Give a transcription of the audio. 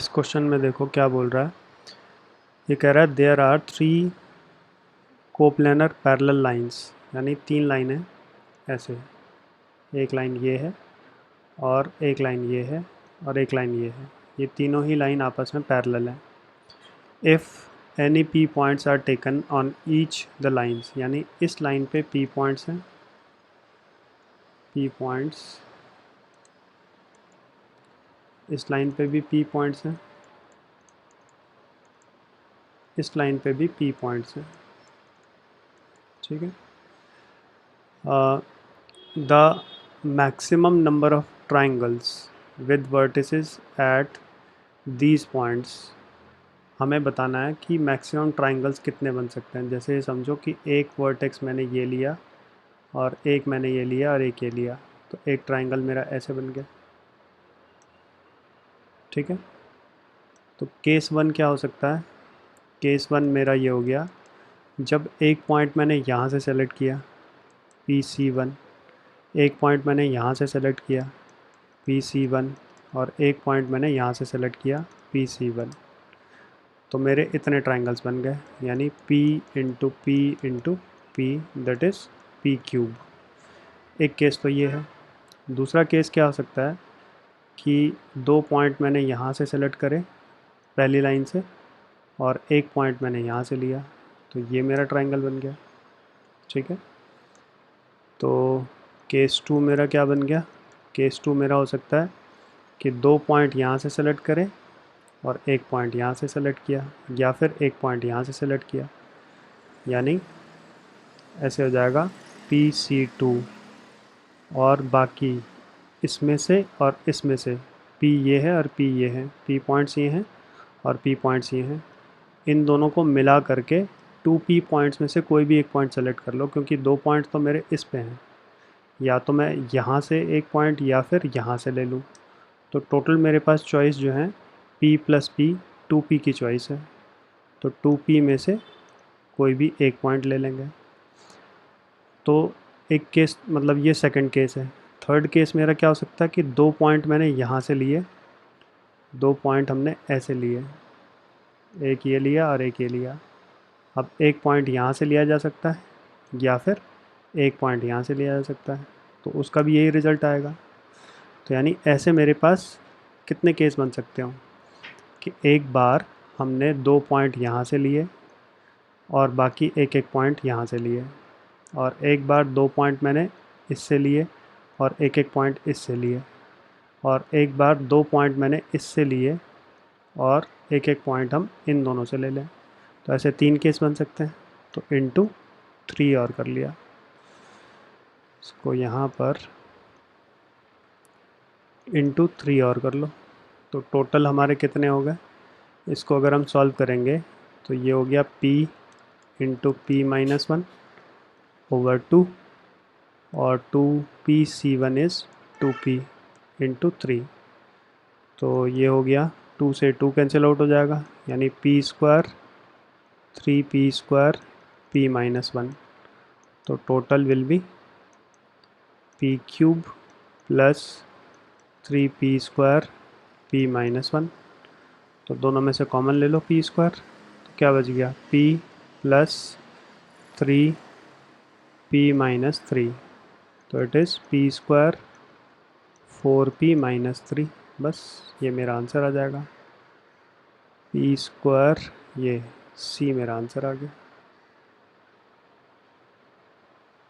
इस क्वेश्चन में देखो क्या बोल रहा है। ये कह रहा है there are 3 coplanar parallel lines, यानी 3 लाइन है ऐसे। एक लाइन ये है और एक लाइन ये है और एक लाइन ये है। ये तीनों ही लाइन आपस में पैरेलल हैं। If any P points are taken on each the lines, यानी इस लाइन पे पी पॉइंट्स हैं, पी पॉइंट्स, इस लाइन पे भी पी पॉइंट्स हैं, इस लाइन पे भी पी पॉइंट्स हैं। ठीक है। The maximum number of triangles with vertices at these points, हमें बताना है कि मैक्सिमम ट्राइंगल्स कितने बन सकते हैं। जैसे समझो कि एक वर्टेक्स मैंने ये लिया और एक मैंने ये लिया और एक ये लिया, तो एक ट्राइंगल मेरा ऐसे बन गया। ठीक है। तो केस 1 क्या हो सकता है? केस 1 मेरा ये हो गया, जब एक पॉइंट मैंने यहाँ से सेलेक्ट किया PC1, एक पॉइंट मैंने यहाँ से सेलेक्ट किया PC1 और एक पॉइंट मैंने यहाँ से सेलेक्ट किया PC1, तो मेरे इतने ट्राइंगल्स बन गए, यानी P into P into P, that is P cube. एक केस तो ये है। दूसरा केस क्या हो सकता है कि 2 पॉइंट मैंने यहाँ से सेलेक्ट करे पहली लाइन से और एक पॉइंट मैंने यहाँ से लिया, तो ये मेरा ट्राइंगल बन गया। ठीक है। तो केस 2 मेरा क्या बन गया? केस 2 मेरा हो सकता है कि 2 पॉइंट यहाँ से सेलेक्ट करें और एक पॉइंट यहाँ से सेलेक्ट किया, या फिर एक पॉइंट यहाँ से सेलेक्ट किया, यानी ऐसे हो जाएगा PC2 और बाकी इसमें से और इसमें से P ये है और P ये है, P पॉइंट्स ये हैं और P पॉइंट्स ये हैं। इन दोनों को मिला करके 2P पॉइंट्स में से कोई भी एक पॉइंट सेलेक्ट कर लो, क्योंकि 2 पॉइंट तो मेरे इस पे हैं, या तो मैं यहाँ से एक पॉइंट या फिर यहाँ से ले लूँ। तो टोटल मेरे पास चॉइस जो है P प्लस P, 2P की चॉइस है, तो 2P में से कोई भी एक पॉइंट ले लेंगे। तो एक केस, मतलब ये सेकंड केस है। थर्ड केस मेरा क्या हो सकता है कि 2 पॉइंट मैंने यहाँ से लिए, 2 पॉइंट हमने ऐसे लिए, एक ये लिया और एक ये लिया। अब एक पॉइंट यहाँ से लिया जा सकता है या फिर एक पॉइंट यहाँ से लिया जा सकता है, तो उसका भी यही रिज़ल्ट आएगा। तो यानी ऐसे मेरे पास कितने केस बन सकते हो कि एक बार हमने 2 पॉइंट यहाँ से लिए और बाकी एक एक पॉइंट यहाँ से लिए, और एक बार 2 पॉइंट मैंने इससे लिए और एक एक पॉइंट इससे लिए, और एक बार 2 पॉइंट मैंने इससे लिए और एक एक पॉइंट हम इन दोनों से ले लें। तो ऐसे 3 केस बन सकते हैं। तो इंटू 3 और कर लिया, इसको यहाँ पर इंटू 3 और कर लो, तो टोटल हमारे कितने हो गए? इसको अगर हम सॉल्व करेंगे तो ये हो गया P इंटू P-1 ओवर 2, और 2PC1 इज़ 2P इंटू 3। तो ये हो गया, 2 से 2 कैंसिल आउट हो जाएगा, यानी P² 3P² P-1, तो total will be P cube plus 3P² P-1। तो दोनों में से कॉमन ले लो P², तो क्या बच गया? P प्लस 3P-3, तो इट इज़ P² 4P-3। बस ये मेरा आंसर आ जाएगा। P², ये C मेरा आंसर आ गया।